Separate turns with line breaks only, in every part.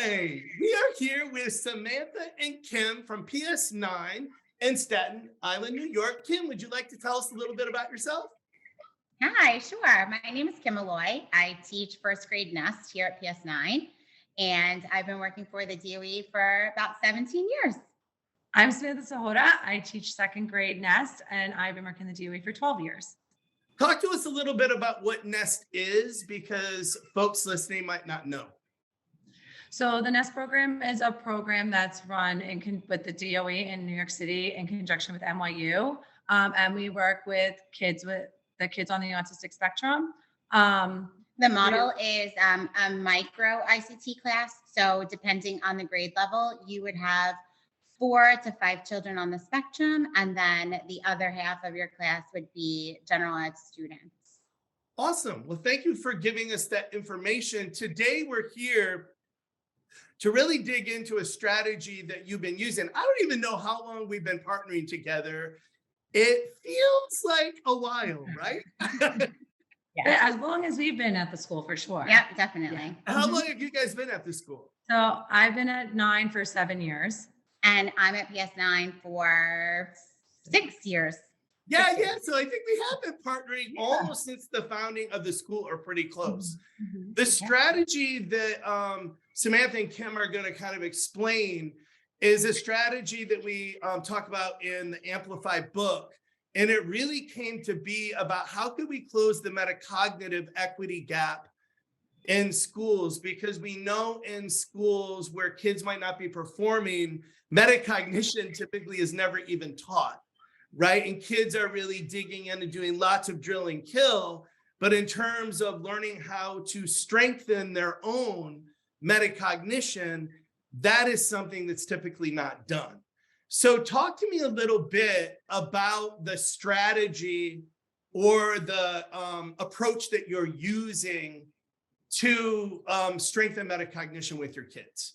right. We are here with Samantha and Kim from PS9 in Staten Island, New York. Kim, would you like to tell us a little bit about yourself?
Hi, sure. My name is Kim Molloy. I teach first grade Nest here at PS9, and I've been working for the DOE for about 17 years.
I'm Samantha Sahota. I teach second grade Nest, and I've been working in the DOE for 12 years.
Talk to us a little bit about what Nest is because folks listening might not know.
So the Nest program is a program that's run with the DOE in New York City in conjunction with NYU, and we work with kids on the autistic spectrum.
The model is a micro ICT class. So depending on the grade level, you would have 4 to 5 children on the spectrum, and then the other half of your class would be general ed students.
Awesome. Well, thank you for giving us that information. Today, we're here to really dig into a strategy that you've been using. I don't even know how long we've been partnering together. It feels like a while, right?
Yeah. As long as we've been at the school, for sure.
Yep, definitely.
Yeah.
How long have you guys been at the school?
So I've been at 9 for 7 years.
And I'm at PS9 for 6 years.
Yeah. So I think we have been partnering almost since the founding of the school or pretty close.
Mm-hmm.
The strategy that Samantha and Kim are going to kind of explain is a strategy that we talk about in the Amplify book. And it really came to be about how could we close the metacognitive equity gap in schools, because we know in schools where kids might not be performing, metacognition typically is never even taught, right? And kids are really digging in and doing lots of drill and kill. But in terms of learning how to strengthen their own metacognition, that is something that's typically not done. So talk to me a little bit about the strategy or the approach that you're using to strengthen metacognition with your kids.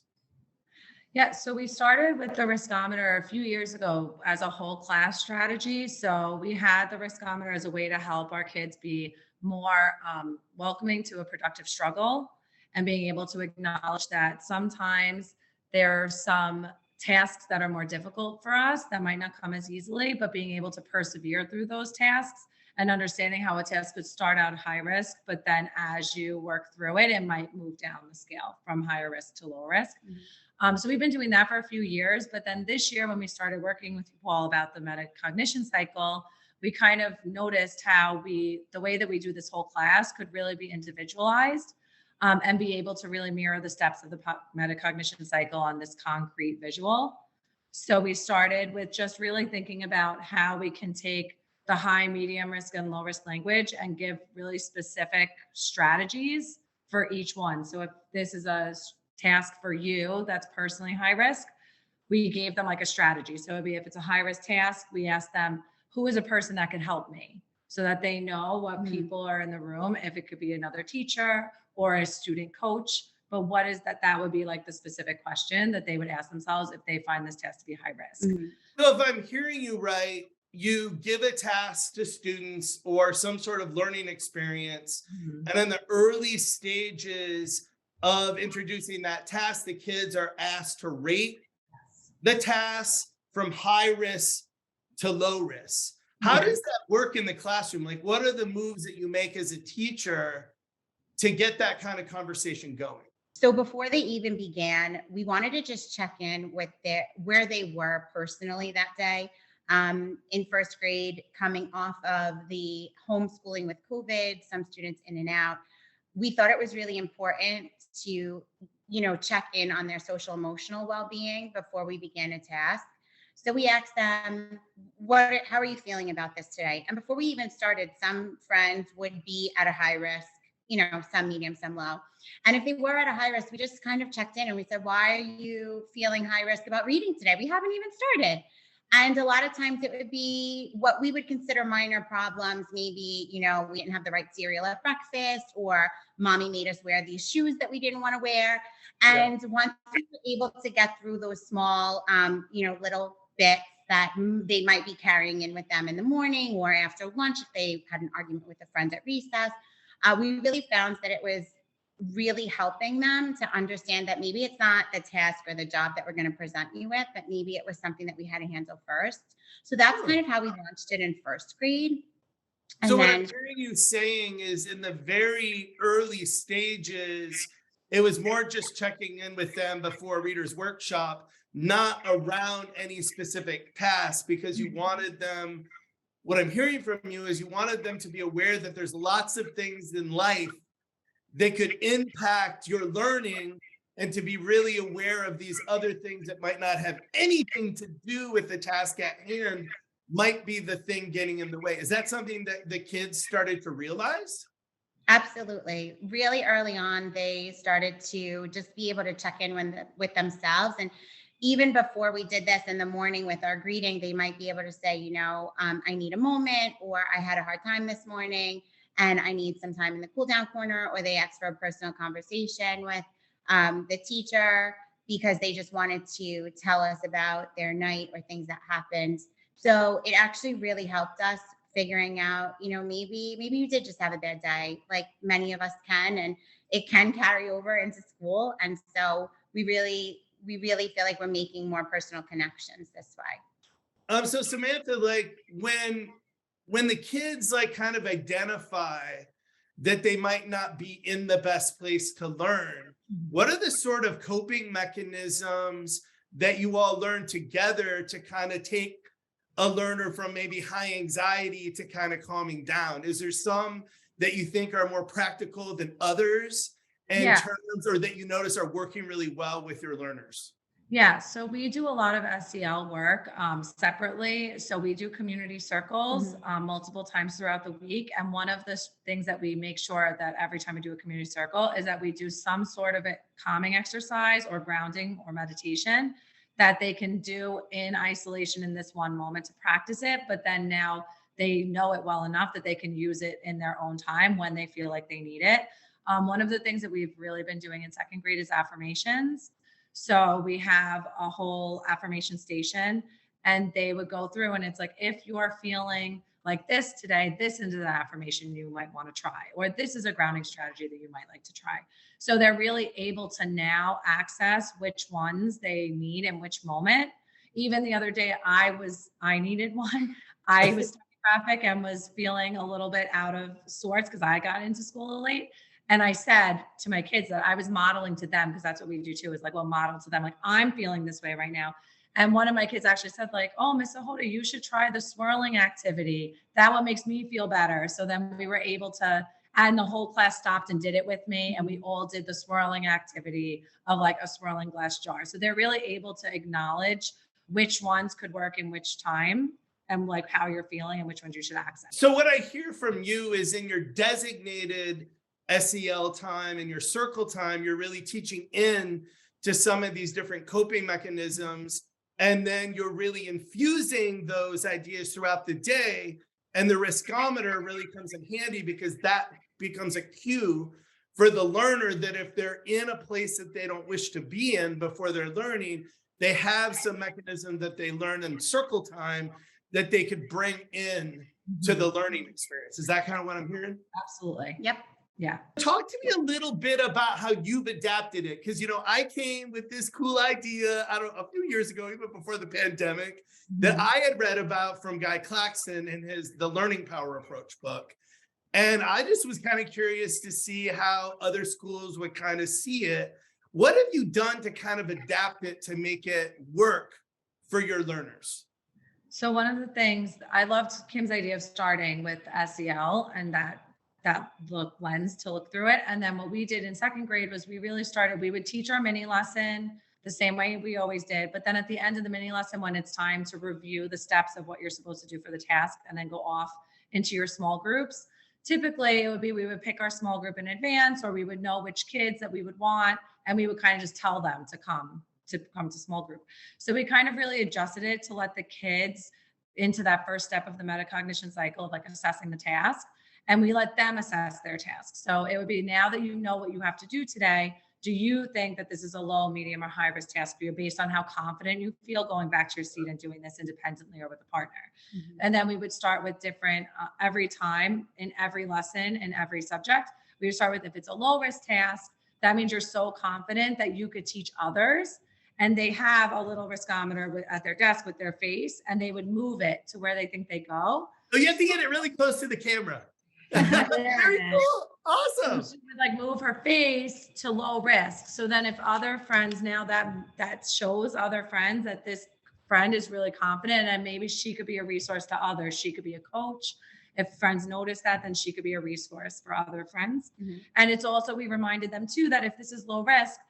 Yeah, so we started with the Riskometer a few years ago as a whole class strategy. So we had the Riskometer as a way to help our kids be more welcoming to a productive struggle and being able to acknowledge that sometimes there are some tasks that are more difficult for us that might not come as easily, but being able to persevere through those tasks and understanding how a task could start out high risk, but then as you work through it, it might move down the scale from higher risk to lower risk. Mm-hmm. So we've been doing that for a few years, but then this year when we started working with you all about the metacognition cycle, we kind of noticed how the way that we do this whole class could really be individualized and be able to really mirror the steps of the metacognition cycle on this concrete visual. So we started with just really thinking about how we can take the high, medium risk, and low risk language and give really specific strategies for each one. So if this is a task for you that's personally high risk, we gave them like a strategy. So it'd be, if it's a high risk task, we ask them, who is a person that can help me? So that they know what people are in the room, if it could be another teacher or a student coach, but what is that would be like the specific question that they would ask themselves if they find this task to be high risk.
So if I'm hearing you right, you give a task to students or some sort of learning experience. And in the early stages of introducing that task, the kids are asked to rate the task from high risk to low risk. How does that work in the classroom? Like, what are the moves that you make as a teacher to get that kind of conversation going?
So before they even began, we wanted to just check in with where they were personally that day. In first grade, coming off of the homeschooling with COVID, some students in and out, we thought it was really important to, check in on their social emotional well-being before we began a task. So we asked them, how are you feeling about this today? And before we even started, some friends would be at a high risk, some medium, some low. And if they were at a high risk, we just kind of checked in and we said, why are you feeling high risk about reading today? We haven't even started. And a lot of times it would be what we would consider minor problems. Maybe, we didn't have the right cereal at breakfast, or mommy made us wear these shoes that we didn't want to wear. And once we were able to get through those small, little bits that they might be carrying in with them in the morning or after lunch, if they had an argument with a friend at recess, we really found that it was really helping them to understand that maybe it's not the task or the job that we're going to present you with, but maybe it was something that we had to handle first. So that's kind of how we launched it in first grade.
So
And
what I'm
then,
hearing you saying is in the very early stages, it was more just checking in with them before Reader's Workshop, not around any specific task, because you wanted them, what I'm hearing from you is you wanted them to be aware that there's lots of things in life that could impact your learning, and to be really aware of these other things that might not have anything to do with the task at hand might be the thing getting in the way. Is that something that the kids started to realize?
absolutely, really early on, they started to just be able to check in with themselves. And even before we did this in the morning with our greeting, they might be able to say, I need a moment, or I had a hard time this morning and I need some time in the cool down corner, or they asked for a personal conversation with the teacher because they just wanted to tell us about their night or things that happened. So it actually really helped us figuring out, maybe you did just have a bad day, like many of us can, and it can carry over into school. And so we really feel like we're making more personal connections this way.
So Samantha, like when the kids like kind of identify that they might not be in the best place to learn, what are the sort of coping mechanisms that you all learn together to kind of take a learner from maybe high anxiety to kind of calming down? Is there some that you think are more practical than others in
Yeah.
terms, or that you notice are working really well with your learners?
Yeah, so we do a lot of SEL work separately. So we do community circles multiple times throughout the week. And one of the things that we make sure that every time we do a community circle is that we do some sort of a calming exercise or grounding or meditation that they can do in isolation in this one moment to practice it. But then now they know it well enough that they can use it in their own time when they feel like they need it. One of the things that we've really been doing in second grade is affirmations. So we have a whole affirmation station, and they would go through, and it's like, if you're feeling like this today, this is an affirmation you might want to try, or this is a grounding strategy that you might like to try. So they're really able to now access which ones they need in which moment. Even the other day, I needed one. I was stuck in traffic and was feeling a little bit out of sorts because I got into school a little late. And I said to my kids that I was modeling to them, because that's what we do too, is like, we'll model to them, like, I'm feeling this way right now. And one of my kids actually said, like, oh, Miss Sahota, you should try the swirling activity. That one makes me feel better. So then we were able to, and the whole class stopped and did it with me. And we all did the swirling activity of like a swirling glass jar. So they're really able to acknowledge which ones could work in which time, and like how you're feeling and which ones you should access.
So what I hear from you is in your designated SEL time and your circle time, you're really teaching in to some of these different coping mechanisms. And then you're really infusing those ideas throughout the day. And the riskometer really comes in handy, because that becomes a cue for the learner that if they're in a place that they don't wish to be in before they're learning, they have some mechanism that they learn in circle time that they could bring in to the learning experience. Is that kind of what I'm hearing?
Absolutely.
Yep.
Yeah.
Talk to me a little bit about how you've adapted it. Because, I came with this cool idea, a few years ago, even before the pandemic, that I had read about from Guy Claxton in The Learning Power Approach book. And I just was kind of curious to see how other schools would kind of see it. What have you done to kind of adapt it to make it work for your learners?
So one of the things I loved Kim's idea of starting with SEL and that lens to look through it. And then what we did in second grade was we would teach our mini lesson the same way we always did. But then at the end of the mini lesson, when it's time to review the steps of what you're supposed to do for the task and then go off into your small groups, typically it would be, we would pick our small group in advance, or we would know which kids that we would want. And we would kind of just tell them to come to small group. So we kind of really adjusted it to let the kids into that first step of the metacognition cycle of like assessing the task. And we let them assess their tasks. So it would be, now that you know what you have to do today, do you think that this is a low, medium, or high risk task for you based on how confident you feel going back to your seat and doing this independently or with a partner? And then we would start with different, every time in every lesson, in every subject, we would start with, if it's a low risk task, that means you're so confident that you could teach others. And they have a little riskometer at their desk with their face, and they would move it to where they think they go.
So you have to get it really close to the camera. Very cool. Awesome.
So she would like move her face to low risk. So then if other friends, now that shows other friends that this friend is really confident, and maybe she could be a resource to others. She could be a coach. If friends notice that, then she could be a resource for other friends.
Mm-hmm.
And it's also, we reminded them too, that if this is low risk,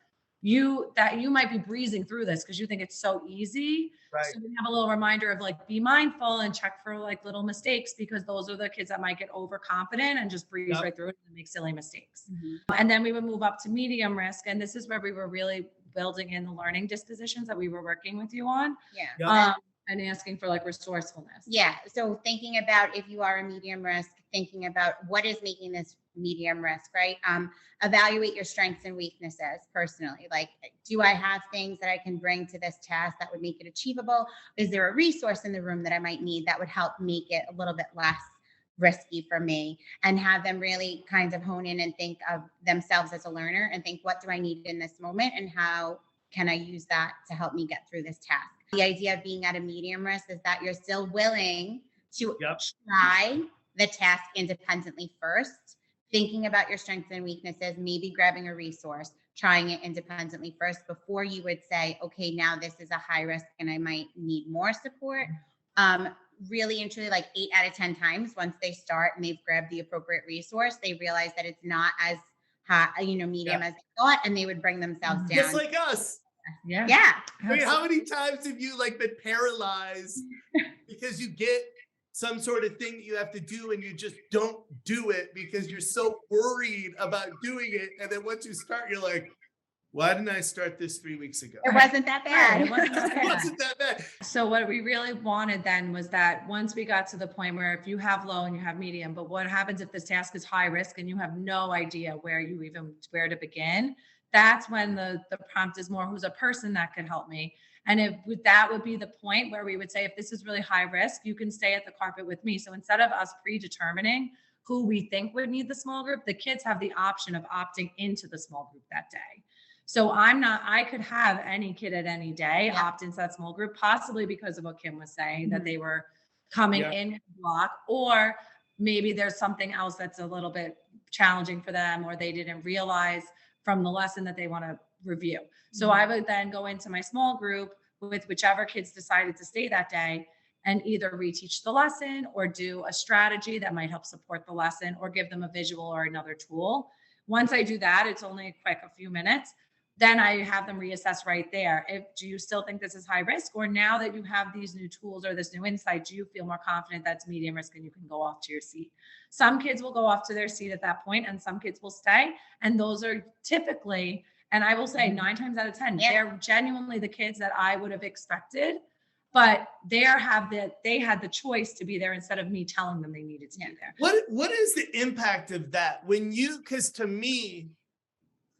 you might be breezing through this because you think it's so easy.
Right.
So we have a little reminder of like, be mindful and check for like little mistakes, because those are the kids that might get overconfident and just breeze right through it and make silly mistakes.
Mm-hmm.
And then we would move up to medium risk. And this is where we were really building in the learning dispositions that we were working with you on.
Yeah.
And asking for like resourcefulness.
Yeah. So thinking about, if you are a medium risk, thinking about what is making this medium risk, right? Evaluate your strengths and weaknesses personally. Like, do I have things that I can bring to this task that would make it achievable? Is there a resource in the room that I might need that would help make it a little bit less risky for me? And have them really kind of hone in and think of themselves as a learner and think, what do I need in this moment? And how can I use that to help me get through this task? The idea of being at a medium risk is that you're still willing to try the task independently first, thinking about your strengths and weaknesses, maybe grabbing a resource, trying it independently first before you would say, okay, now this is a high risk and I might need more support. Really and truly, like 8 out of 10 times, once they start and they've grabbed the appropriate resource, they realize that it's not as high, medium as they thought, and they would bring themselves down.
Just like us.
Yeah.
I mean, how many times have you like been paralyzed because you get some sort of thing that you have to do and you just don't do it because you're so worried about doing it, and then once you start, you're like, why didn't I start this 3 weeks ago?
It wasn't that bad.
It wasn't that bad.
It wasn't that bad.
So what we really wanted then was that once we got to the point where if you have low and you have medium, but what happens if this task is high risk and you have no idea where to begin? That's when the prompt is more, who's a person that could help me? And that would be the point where we would say, if this is really high risk, you can stay at the carpet with me. So instead of us predetermining who we think would need the small group, the kids have the option of opting into the small group that day. So I could have any kid at any day opt into that small group, possibly because of what Kim was saying, that they were coming in block, or maybe there's something else that's a little bit challenging for them, or they didn't realize from the lesson that they want to review. So I would then go into my small group with whichever kids decided to stay that day and either reteach the lesson or do a strategy that might help support the lesson or give them a visual or another tool. Once I do that, it's only a few minutes. Then I have them reassess right there. Do you still think this is high risk? Or now that you have these new tools or this new insight, do you feel more confident that's medium risk and you can go off to your seat? Some kids will go off to their seat at that point, and some kids will stay. And those are typically, and I will say 9 times out of 10, they're genuinely the kids that I would have expected, but they had the choice to be there instead of me telling them they needed to be there.
What is the impact of that because to me,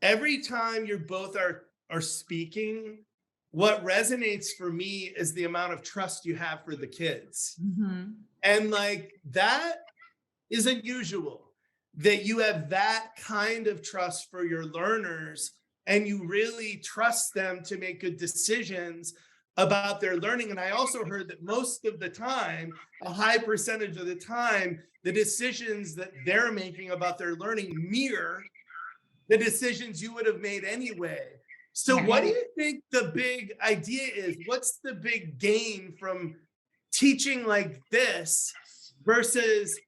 every time you both are speaking, what resonates for me is the amount of trust you have for the kids.
Mm-hmm.
And like, that is unusual, that you have that kind of trust for your learners and you really trust them to make good decisions about their learning. And I also heard that most of the time, a high percentage of the time, the decisions that they're making about their learning mirror the decisions you would have made anyway. So what do you think the big idea is? What's the big gain from teaching like this versus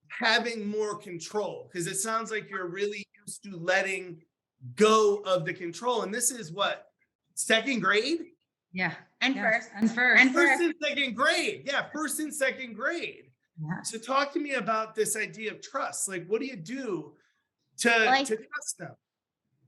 having more control? Because it sounds like you're really used to letting go of the control. And this is what, 2nd grade?
Yeah. And first.
First and second grade. Yeah, 1st and 2nd grade.
Yeah.
So talk to me about this idea of trust. Like, what do you do to trust them?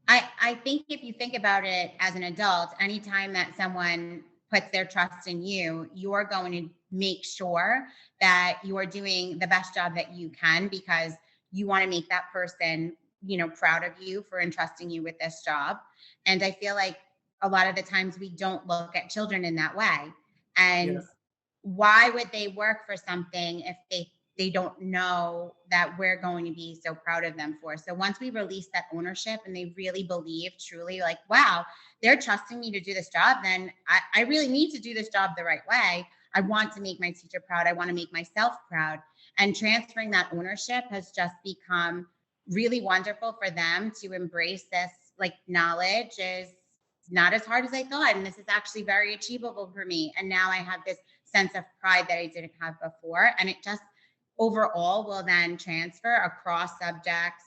I think if you think about it as an adult, anytime that someone puts their trust in you, you're going to make sure that you are doing the best job that you can, because you want to make that person, proud of you for entrusting you with this job. And I feel like a lot of the times we don't look at children in that way. And why would they work for something if they they don't know that we're going to be so proud of them for. So once we release that ownership and they really believe truly like, wow, they're trusting me to do this job, then I really need to do this job the right way. I want to make my teacher proud. I want to make myself proud. And transferring that ownership has just become really wonderful for them to embrace this. Like, knowledge is not as hard as I thought. And this is actually very achievable for me. And now I have this sense of pride that I didn't have before. And it just overall will then transfer across subjects,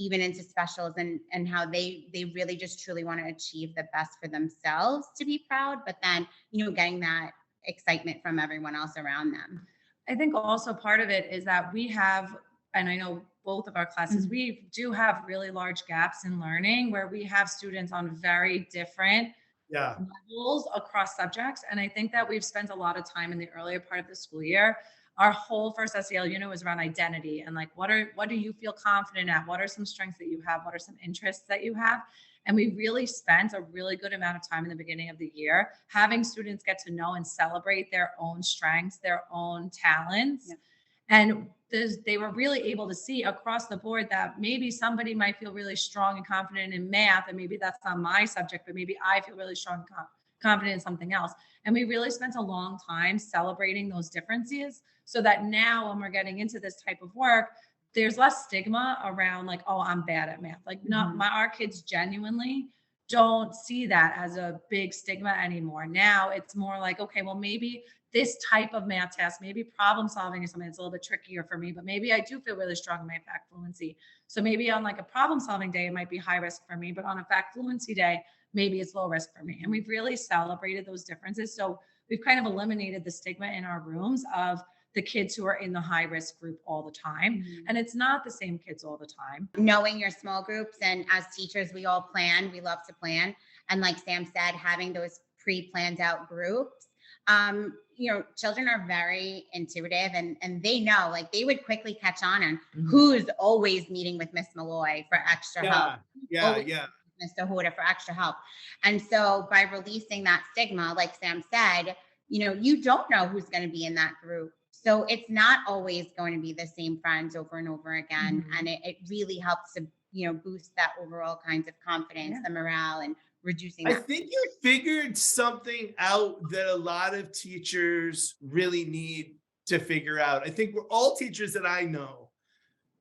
even into specials, and how they really just truly want to achieve the best for themselves to be proud, but then, getting that excitement from everyone else around them.
I think also part of it is that we have, and I know both of our classes, we do have really large gaps in learning where we have students on very different levels across subjects. And I think that we've spent a lot of time in the earlier part of the school year. Our whole first SEL unit was around identity and like, what do you feel confident at? What are some strengths that you have? What are some interests that you have? And we really spent a really good amount of time in the beginning of the year having students get to know and celebrate their own strengths, their own talents. Yeah. And they were really able to see across the board that maybe somebody might feel really strong and confident in math, and maybe that's not my subject, but maybe I feel really strong and confident in something else. And we really spent a long time celebrating those differences so that now when we're getting into this type of work, there's less stigma around like, oh, I'm bad at math. Like our kids genuinely don't see that as a big stigma anymore. Now it's more like, okay, well, maybe this type of math test, maybe problem solving is something that's a little bit trickier for me, but maybe I do feel really strong in my fact fluency. So maybe on like a problem solving day, it might be high risk for me, but on a fact fluency day, maybe it's low risk for me. And we've really celebrated those differences. So we've kind of eliminated the stigma in our rooms of the kids who are in the high risk group all the time. And it's not the same kids all the time.
Knowing your small groups, and as teachers, we all plan, we love to plan. And like Sam said, having those pre-planned out groups, children are very intuitive and they know, like they would quickly catch on who's always meeting with Miss Molloy for extra help. Miss Sahota for extra help. And so by releasing that stigma, like Sam said, you don't know who's going to be in that group. So it's not always going to be the same friends over and over again. And it really helps to, boost that overall kinds of confidence, the morale, and reducing that.
I think you figured something out that a lot of teachers really need to figure out. I think all teachers that I know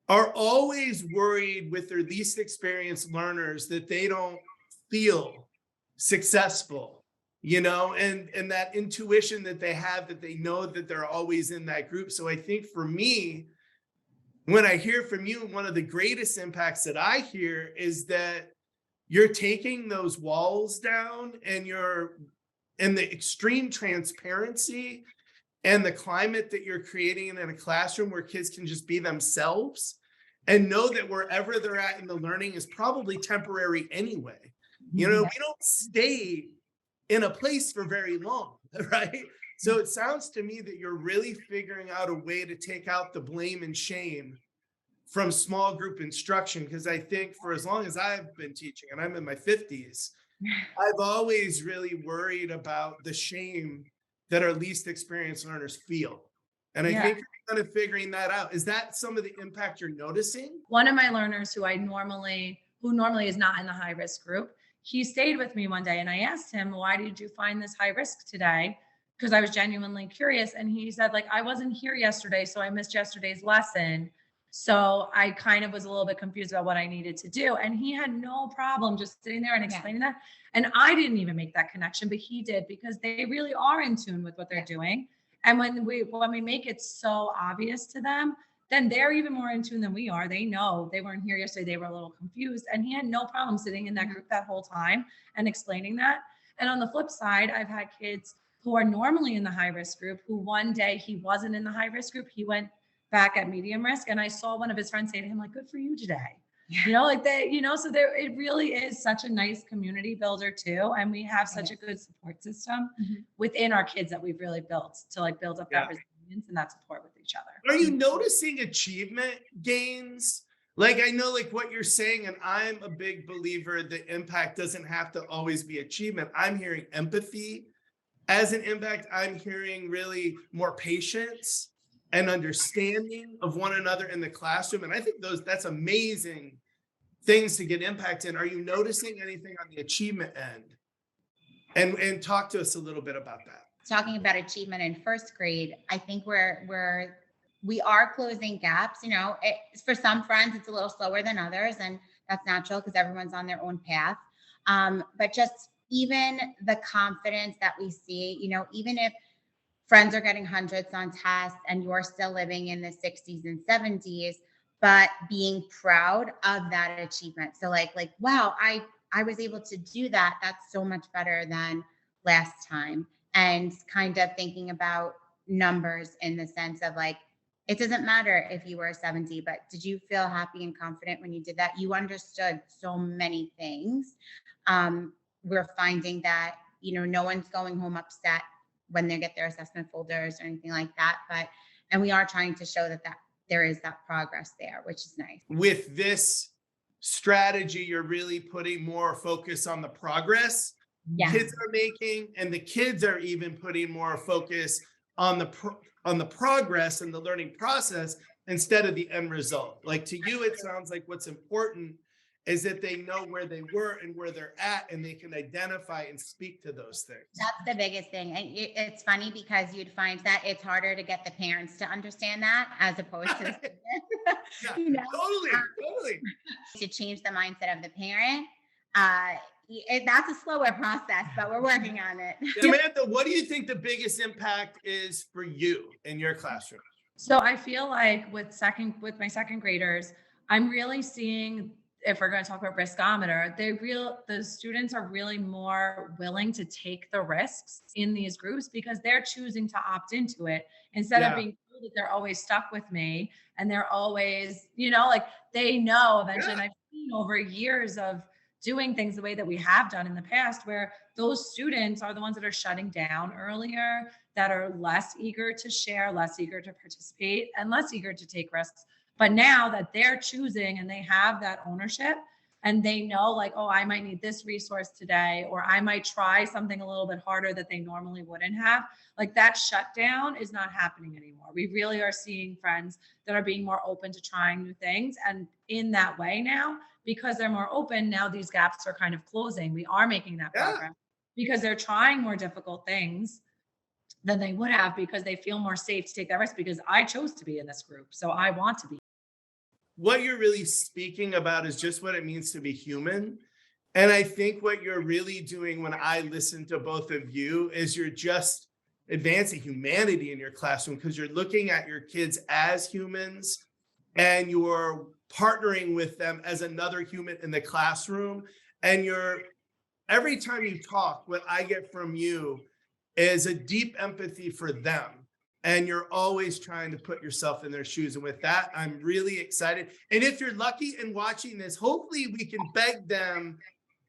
are always worried with their least experienced learners that they don't feel successful, and that intuition that they have, that they know that they're always in that group. So I think for me, when I hear from you, one of the greatest impacts that I hear is that you're taking those walls down and the extreme transparency and the climate that you're creating in a classroom where kids can just be themselves and know that wherever they're at in the learning is probably temporary anyway. We don't stay in a place for very long, right? So it sounds to me that you're really figuring out a way to take out the blame and shame from small group instruction. Because I think for as long as I've been teaching, and I'm in my 50s, I've always really worried about the shame that our least experienced learners feel. And I think you're kind of figuring that out. Is that some of the impact you're noticing?
One of my learners who normally is not in the high risk group, he stayed with me one day and I asked him, why did you find this high risk today? Because I was genuinely curious. And he said, like, I wasn't here yesterday, so I missed yesterday's lesson. So I kind of was a little bit confused about what I needed to do. And he had no problem just sitting there and explaining that. And I didn't even make that connection, but he did, because they really are in tune with what they're doing. And when we make it so obvious to them, then they're even more in tune than we are. They know they weren't here yesterday. They were a little confused. And he had no problem sitting in that group that whole time and explaining that. And on the flip side, I've had kids who are normally in the high risk group who one day he wasn't in the high risk group. He went back at medium risk. And I saw one of his friends say to him, like, good for you today. So it really is such a nice community builder too. And we have such a good support system within our kids that we've really built to like build up that resilience and that support with each other.
Are you noticing achievement gains? Like, I know like what you're saying, and I'm a big believer that impact doesn't have to always be achievement. I'm hearing empathy as an impact. I'm hearing really more patience and understanding of one another in the classroom. And I think that's amazing things to get impact in. Are you noticing anything on the achievement end? And talk to us a little bit about that.
Talking about achievement in first grade, I think we are closing gaps. You know, for some friends, it's a little slower than others, and that's natural because everyone's on their own path. But just even the confidence that we see, you know, even if friends are getting hundreds on tests and you're still living in the 60s and 70s, but being proud of that achievement. So like, wow, I was able to do that. That's so much better than last time. And kind of thinking about numbers in the sense of like, it doesn't matter if you were 70, but did you feel happy and confident when you did that? You understood so many things. We're finding that, you know, no one's going home upset when they get their assessment folders or anything like that. And we are trying to show that there is that progress there, which is nice.
With this strategy, you're really putting more focus on the progress kids are making, and the kids are even putting more focus on the progress and the learning process instead of the end result. Like, to you, it sounds like what's important is that they know where they were and where they're at, and they can identify and speak to those things.
That's the biggest thing. And it's funny because you'd find that it's harder to get the parents to understand that as opposed to the students.
Yeah,
You know?
totally.
To change the mindset of the parent. That's a slower process, but we're working on it.
Samantha, what do you think the biggest impact is for you in your classroom?
So I feel like with my second graders, I'm really seeing, if we're going to talk about Riskometer, the students are really more willing to take the risks in these groups because they're choosing to opt into it instead of being told that they're always stuck with me and they're always, you know, like they know eventually. And I've seen over years of doing things the way that we have done in the past, where those students are the ones that are shutting down earlier, that are less eager to share, less eager to participate, and less eager to take risks. But now that they're choosing and they have that ownership and they know like, oh, I might need this resource today, or I might try something a little bit harder that they normally wouldn't have, like that shutdown is not happening anymore. We really are seeing friends that are being more open to trying new things. And in that way now, because they're more open, now these gaps are kind of closing. We are making that progress because they're trying more difficult things than they would have because they feel more safe to take that risk because I chose to be in this group. So I want to be.
What you're really speaking about is just what it means to be human. And I think what you're really doing when I listen to both of you is you're just advancing humanity in your classroom because you're looking at your kids as humans and you're partnering with them as another human in the classroom. And every time you talk, what I get from you is a deep empathy for them. And you're always trying to put yourself in their shoes. And with that, I'm really excited. And if you're lucky and watching this, hopefully we can beg them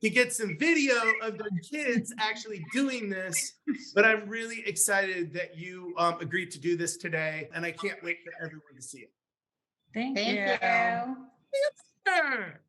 to get some video of their kids actually doing this. But I'm really excited that you agreed to do this today. And I can't wait for everyone to see it.
Thank you.
Thank you.